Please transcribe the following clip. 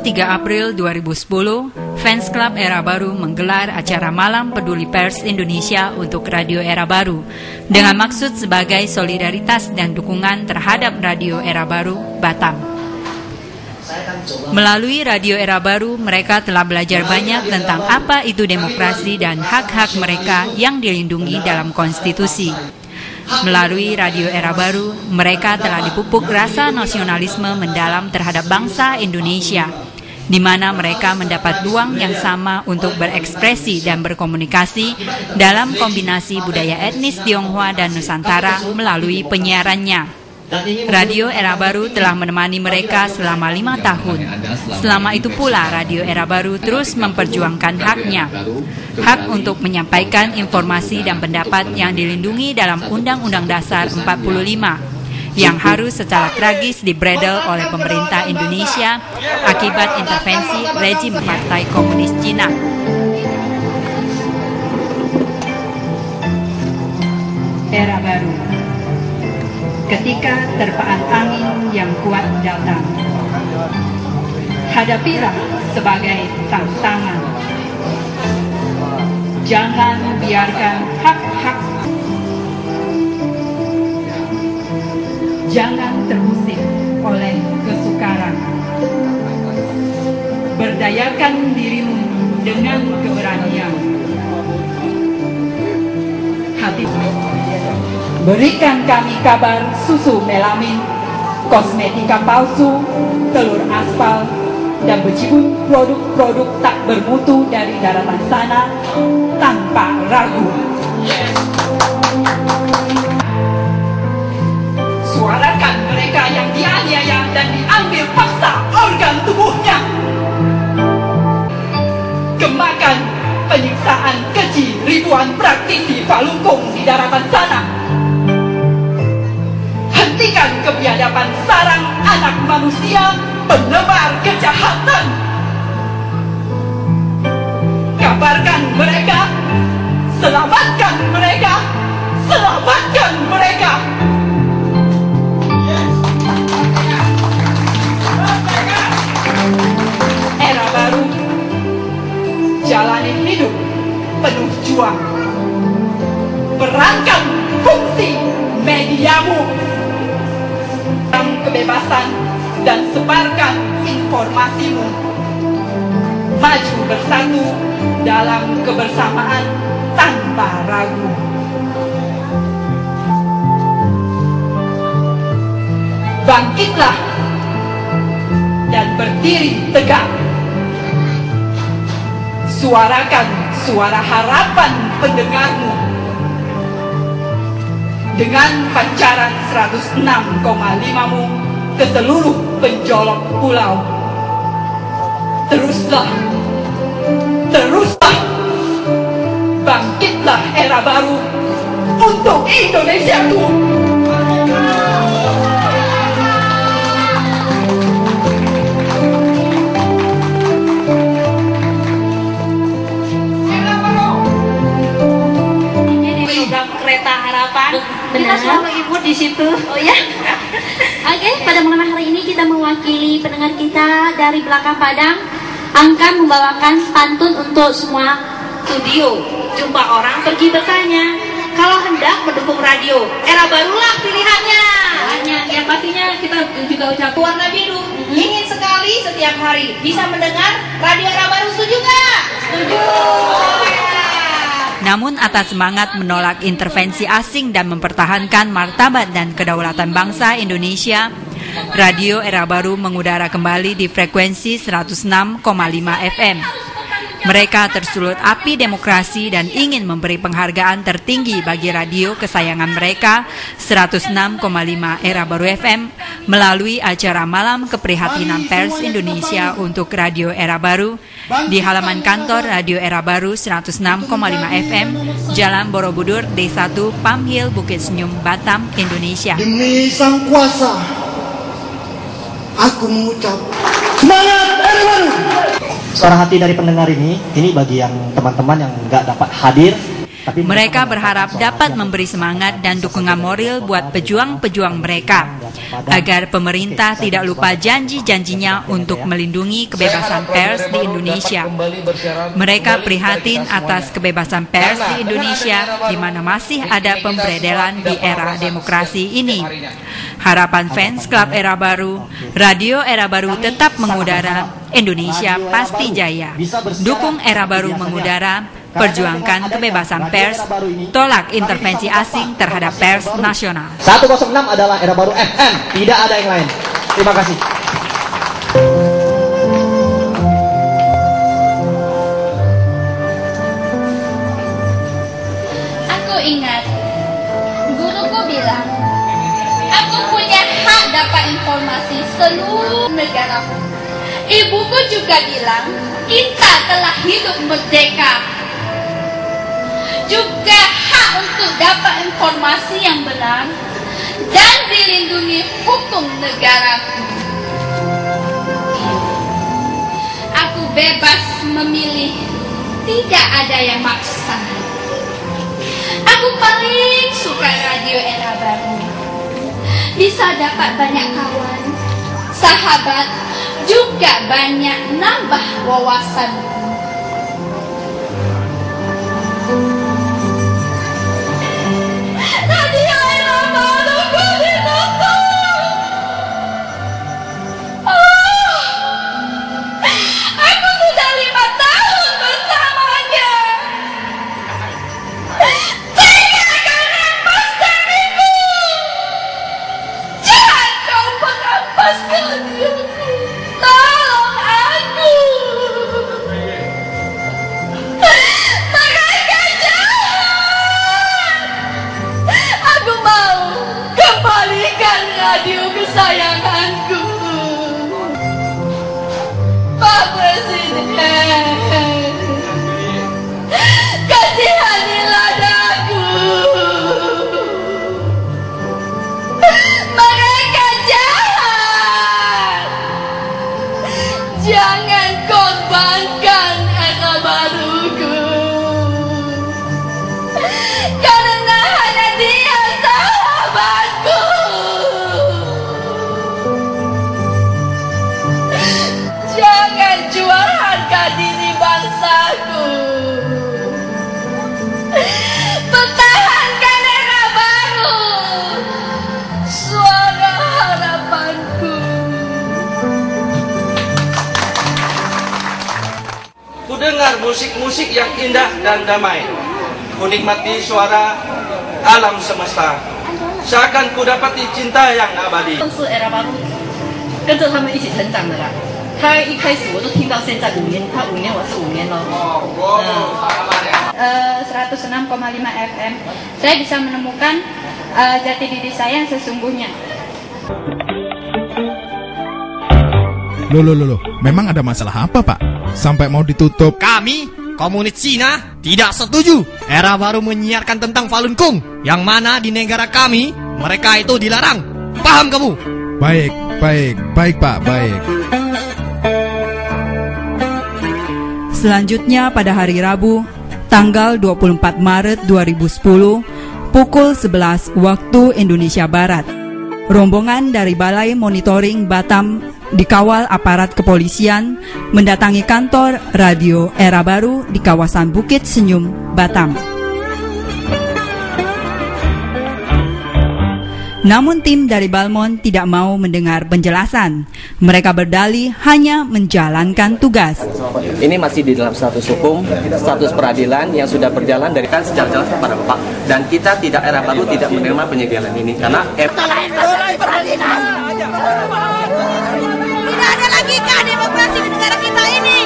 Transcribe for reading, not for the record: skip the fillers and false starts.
3 April 2010, Fans Club Era Baru menggelar acara Malam Peduli Pers Indonesia untuk Radio Era Baru dengan maksud sebagai solidaritas dan dukungan terhadap Radio Era Baru Batam. Melalui Radio Era Baru, mereka telah belajar banyak tentang apa itu demokrasi dan hak-hak mereka yang dilindungi dalam konstitusi. Melalui Radio Era Baru, mereka telah dipupuk rasa nasionalisme mendalam terhadap bangsa Indonesia, di mana mereka mendapat ruang yang sama untuk berekspresi dan berkomunikasi dalam kombinasi budaya etnis Tionghoa dan Nusantara melalui penyiarannya. Radio Era Baru telah menemani mereka selama 5 tahun. Selama itu pula Radio Era Baru terus memperjuangkan haknya. Hak untuk menyampaikan informasi dan pendapat yang dilindungi dalam Undang-Undang Dasar 45 yang harus secara tragis dibredel oleh pemerintah Indonesia akibat intervensi rejim Partai Komunis Cina. Era Baru. Ketika terpaan angin yang kuat datang, hadapilah sebagai tantangan. Jangan biarkan hak-hak, jangan terusik oleh kesukaran. Berdayakan dirimu dengan keberanian. Hati. Berikan kami kabar susu melamin, kosmetika palsu, telur aspal, dan bejibun produk-produk tak bermutu dari daratan sana tanpa ragu. Suarakan mereka yang dianiaya dan diambil paksa organ tubuhnya. Gemakan penyiksaan keji ribuan praktisi Falun Gong di daratan sana. Hentikan kebiadaban sarang anak manusia penebar kejahatan. Kabarkan mereka, selamatkan mereka, selamatkan mereka. Era baru, jalani hidup penuh juang. Perankan fungsi mediamu, kebebasan dan sebarkan informasimu. Maju bersatu dalam kebersamaan tanpa ragu. Bangkitlah dan berdiri tegak. Suarakan suara harapan pendengarmu dengan pancaran 106,5-mu ke seluruh penjolok pulau. Teruslah, teruslah, bangkitlah era baru untuk Indonesiaku. Kereta Harapan. Benar. Kita selalu ikut di situ. Oh ya. Oke, pada malam hari ini kita mewakili pendengar kita dari belakang Padang akan membawakan pantun untuk semua Studio. Jumpa orang pergi bertanya. Kalau hendak mendukung radio, Era Barulah pilihannya. Yang pastinya kita juga ucap warna biru. Ingin sekali setiap hari bisa mendengar Radio Era Baru. Setuju nggak? Setuju. Namun atas semangat menolak intervensi asing dan mempertahankan martabat dan kedaulatan bangsa Indonesia, Radio Era Baru mengudara kembali di frekuensi 106,5 FM. Mereka tersulut api demokrasi dan ingin memberi penghargaan tertinggi bagi radio kesayangan mereka 106,5 Era Baru FM melalui acara Malam Keprihatinan Pers Indonesia untuk Radio Era Baru di halaman kantor Radio Era Baru 106,5 FM, Jalan Borobudur, D1, Pamhil, Bukit Senyum, Batam, Indonesia. Demi Sang Kuasa, aku mengucap semangat Era Baru. Suara hati dari pendengar ini bagi yang teman-teman yang nggak dapat hadir. Mereka berharap dapat memberi semangat dan dukungan moral buat pejuang-pejuang mereka. agar pemerintah tidak lupa janji-janjinya untuk melindungi kebebasan pers di Indonesia. Mereka prihatin atas kebebasan pers di Indonesia, di mana masih ada pemberedelan di era demokrasi ini. Harapan fans klub Era Baru, Radio Era Baru tetap mengudara, Indonesia pasti jaya. Dukung Era Baru mengudara, perjuangkan kebebasan pers, tolak intervensi asing terhadap pers nasional. 106 adalah Era Baru FM, tidak ada yang lain. Terima kasih. Aku ingat, guruku bilang, aku punya hak dapat informasi seluruh negaraku. Ibuku juga bilang, kita telah hidup merdeka. Juga hak untuk dapat informasi yang benar dan dilindungi hukum negaraku. Aku bebas memilih, tidak ada yang maksa. Aku paling suka Radio Era Baru. Bisa dapat banyak kawan, sahabat, juga banyak nambah wawasan. Radio Era Baru ditutup. Aku sudah 5 tahun bersamanya. Tega kau rampas dariku. Jangan kau merampas diriku. Tolong aku. Mereka jahat. Aku mau kembalikan radio kesayanganku. Pak Presiden, kasihanilah aku. Mereka jahat. Jangan korbankan Era Baruku. Karena hanya dia sahabatku. Jangan jual harga diri bangsaku. Pertahankan Era Baru, suara harapanku. Ku dengar musik-musik yang indah dan damai. Ku nikmati suara alam semesta. Seakan ku dapati cinta yang abadi. 是 Era Baru 跟着他们一起成长的啦。他一开始我就听到现在5年，他5年我是5年咯。106,5 FM, saya bisa menemukan jati diri saya yang sesungguhnya. Loh, memang ada masalah apa, Pak? Sampai mau ditutup? Kami, komunis Cina, tidak setuju. Era Baru menyiarkan tentang Falun Gong, yang mana di negara kami, mereka itu dilarang. Paham kamu? Baik, Pak, baik. Selanjutnya pada hari Rabu, tanggal 24 Maret 2010, pukul 11 waktu Indonesia Barat, rombongan dari Balai Monitoring Batam dikawal aparat kepolisian mendatangi kantor Radio Era Baru di kawasan Bukit Senyum, Batam. Namun tim dari Balmon tidak mau mendengar penjelasan. Mereka berdalih hanya menjalankan tugas. Ini masih di dalam status hukum, status peradilan yang sudah berjalan dari kan secara jelas kepada Bapak. Dan kita tidak, Era Baru tidak menerima penyegelan ini karena Tidak ada lagi demokrasi di negara kita ini.